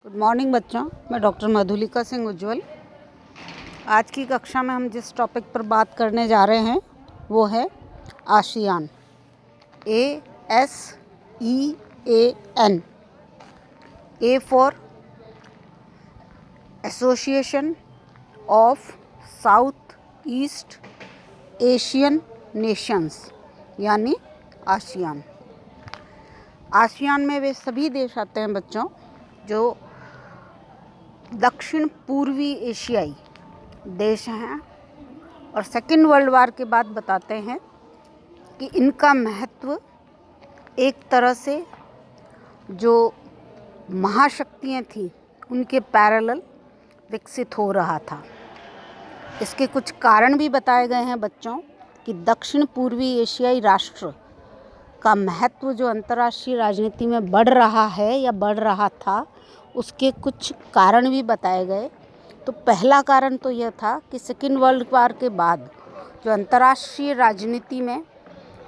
Good morning बच्चों, मैं doctor Madhulika Singh उज्ज्वल। आज की कक्षा में हम जिस टॉपिक पर बात करने जा रहे हैं वो है ASEAN. ASEAN। A for association of south east Asian Nations, यानी आसियान। आसियान में वे सभी देश आते हैं बच्चों जो दक्षिण पूर्वी एशियाई देश हैं, और सेकेंड वर्ल्ड वार के बाद बताते हैं कि इनका महत्व एक तरह से जो महाशक्तियाँ थी उनके पैरेलल विकसित हो रहा था। इसके कुछ कारण भी बताए गए हैं बच्चों कि दक्षिण पूर्वी एशियाई राष्ट्र का महत्व जो अंतर्राष्ट्रीय राजनीति में बढ़ रहा है या बढ़ रहा था, उसके कुछ कारण भी बताए गए। तो पहला कारण तो यह था कि सेकेंड वर्ल्ड वार के बाद जो अंतर्राष्ट्रीय राजनीति में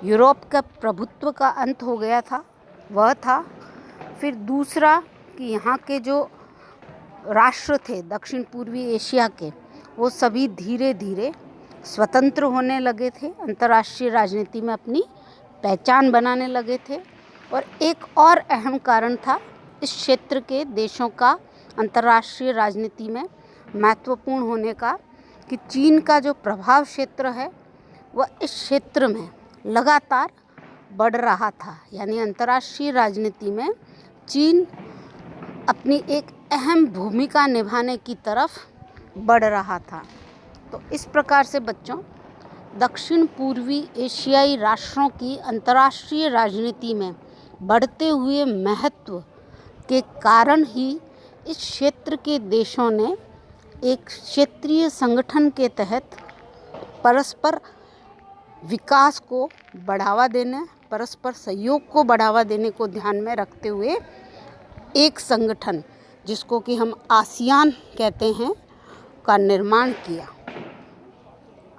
यूरोप का प्रभुत्व का अंत हो गया था वह था। फिर दूसरा कि यहाँ के जो राष्ट्र थे दक्षिण पूर्वी एशिया के, वो सभी धीरे धीरे स्वतंत्र होने लगे थे, अंतर्राष्ट्रीय राजनीति में अपनी पहचान बनाने लगे थे। और एक और अहम कारण था इस क्षेत्र के देशों का अंतर्राष्ट्रीय राजनीति में महत्वपूर्ण होने का, कि चीन का जो प्रभाव क्षेत्र है वह इस क्षेत्र में लगातार बढ़ रहा था। यानी अंतर्राष्ट्रीय राजनीति में चीन अपनी एक अहम भूमिका निभाने की तरफ बढ़ रहा था। तो इस प्रकार से बच्चों दक्षिण पूर्वी एशियाई राष्ट्रों की अंतर्राष्ट्रीय राजनीति में बढ़ते हुए महत्व के कारण ही इस क्षेत्र के देशों ने एक क्षेत्रीय संगठन के तहत परस्पर विकास को बढ़ावा देने, परस्पर सहयोग को बढ़ावा देने को ध्यान में रखते हुए एक संगठन, जिसको कि हम आसियान कहते हैं, का निर्माण किया।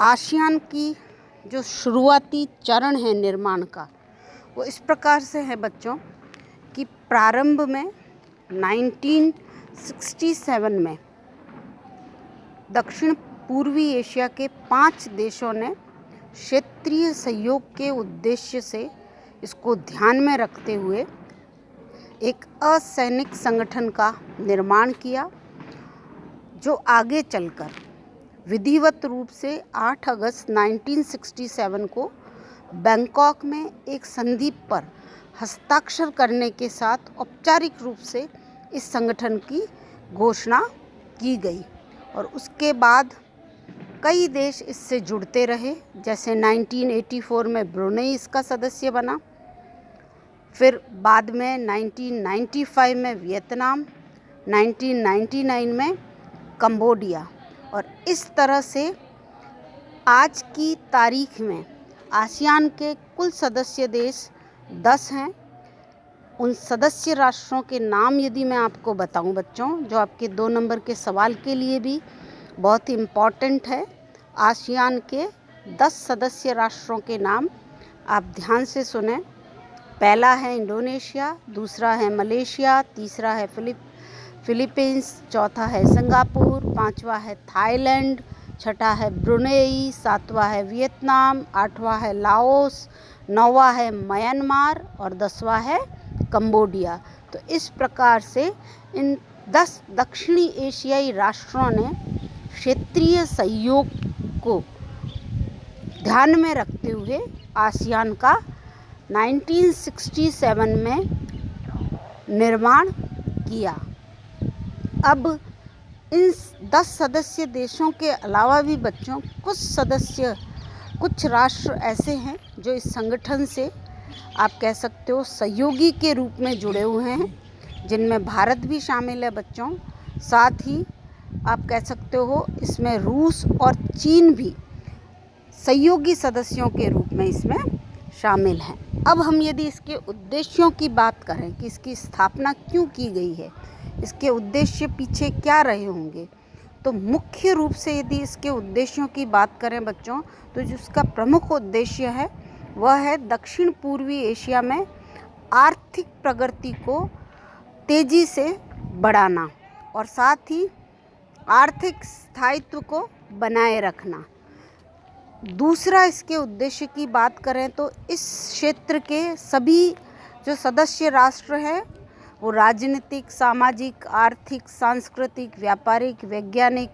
आसियान की जो शुरुआती चरण है निर्माण का, वो इस प्रकार से है बच्चों कि प्रारंभ में 1967 में दक्षिण पूर्वी एशिया के 5 देशों ने क्षेत्रीय सहयोग के उद्देश्य से इसको ध्यान में रखते हुए एक असैनिक संगठन का निर्माण किया, जो आगे चलकर विधिवत रूप से 8 अगस्त 1967 को बैंकॉक में एक संधि पर हस्ताक्षर करने के साथ औपचारिक रूप से इस संगठन की घोषणा की गई। और उसके बाद कई देश इससे जुड़ते रहे, जैसे 1984 में ब्रुनेई इसका सदस्य बना, फिर बाद में 1995 में वियतनाम, 1999 में कंबोडिया। और इस तरह से आज की तारीख में आसियान के कुल सदस्य देश 10 हैं। उन सदस्य राष्ट्रों के नाम यदि मैं आपको बताऊं बच्चों, जो आपके 2 नंबर के सवाल के लिए भी बहुत ही इम्पॉर्टेंट है, आसियान के 10 सदस्य राष्ट्रों के नाम आप ध्यान से सुने। पहला है इंडोनेशिया, दूसरा है मलेशिया, तीसरा है फिलीपींस, चौथा है सिंगापुर, पांचवा है थाईलैंड, छठा है ब्रुनेई, सातवां है वियतनाम, आठवां है लाओस, नौवां है म्यांमार और 10वां है कंबोडिया। तो इस प्रकार से इन 10 दक्षिणी एशियाई राष्ट्रों ने क्षेत्रीय सहयोग को ध्यान में रखते हुए आसियान का 1967 में निर्माण किया। अब इन 10 सदस्य देशों के अलावा भी बच्चों कुछ राष्ट्र ऐसे हैं जो इस संगठन से आप कह सकते हो सहयोगी के रूप में जुड़े हुए हैं, जिनमें भारत भी शामिल है बच्चों। साथ ही आप कह सकते हो इसमें रूस और चीन भी सहयोगी सदस्यों के रूप में इसमें शामिल हैं। अब हम यदि इसके उद्देश्यों की बात करें कि इसकी स्थापना क्यों की गई है, इसके उद्देश्य पीछे क्या रहे होंगे, तो मुख्य रूप से यदि इसके उद्देश्यों की बात करें बच्चों, तो जो इसका प्रमुख उद्देश्य है वह है दक्षिण पूर्वी एशिया में आर्थिक प्रगति को तेज़ी से बढ़ाना और साथ ही आर्थिक स्थायित्व को बनाए रखना। दूसरा, इसके उद्देश्य की बात करें तो इस क्षेत्र के सभी जो सदस्य राष्ट्र हैं वो राजनीतिक, सामाजिक, आर्थिक, सांस्कृतिक, व्यापारिक, वैज्ञानिक,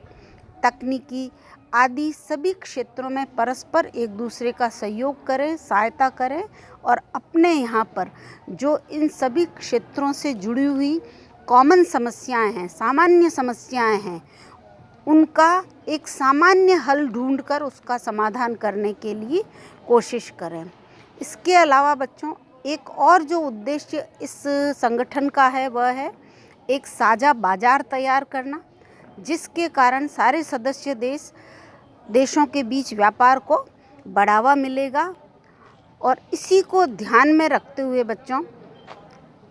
तकनीकी आदि सभी क्षेत्रों में परस्पर एक दूसरे का सहयोग करें, सहायता करें और अपने यहाँ पर जो इन सभी क्षेत्रों से जुड़ी हुई कॉमन समस्याएं हैं, सामान्य समस्याएं हैं, उनका एक सामान्य हल ढूंढकर उसका समाधान करने के लिए कोशिश करें। इसके अलावा बच्चों, एक और जो उद्देश्य इस संगठन का है वह है एक साझा बाजार तैयार करना, जिसके कारण सारे सदस्य देशों के बीच व्यापार को बढ़ावा मिलेगा। और इसी को ध्यान में रखते हुए बच्चों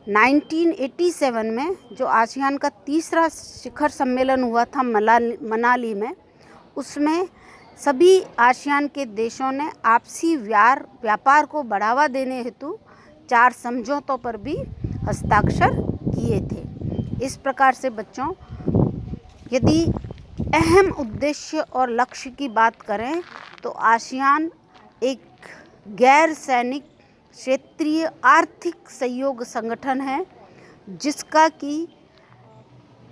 1987 में जो आसियान का तीसरा शिखर सम्मेलन हुआ था मनाली में, उसमें सभी आसियान के देशों ने आपसी व्यापार को बढ़ावा देने हेतु 4 समझौतों पर भी हस्ताक्षर किए थे। इस प्रकार से बच्चों, यदि अहम उद्देश्य और लक्ष्य की बात करें तो आसियान एक गैर सैनिक क्षेत्रीय आर्थिक सहयोग संगठन है, जिसका कि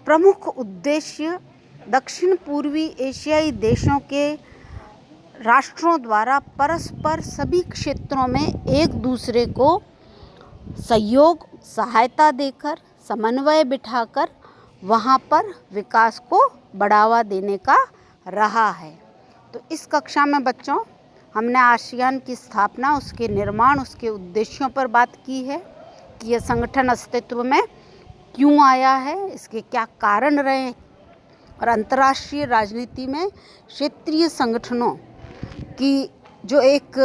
प्रमुख उद्देश्य दक्षिण पूर्वी एशियाई देशों के राष्ट्रों द्वारा परस्पर सभी क्षेत्रों में एक दूसरे को सहयोग, सहायता देकर, समन्वय बिठाकर वहाँ पर विकास को बढ़ावा देने का रहा है। तो इस कक्षा में बच्चों हमने आसियान की स्थापना, उसके निर्माण, उसके उद्देश्यों पर बात की है कि यह संगठन अस्तित्व में क्यों आया है, इसके क्या कारण रहे और अंतर्राष्ट्रीय राजनीति में क्षेत्रीय संगठनों की जो एक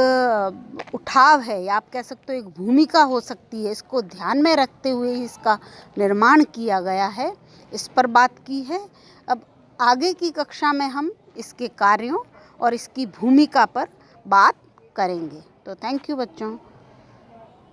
उठाव है या आप कह सकते हो एक भूमिका हो सकती है, इसको ध्यान में रखते हुए इसका निर्माण किया गया है, इस पर बात की है। अब आगे की कक्षा में हम इसके कार्यों और इसकी भूमिका पर बात करेंगे। तो थैंक यू बच्चों।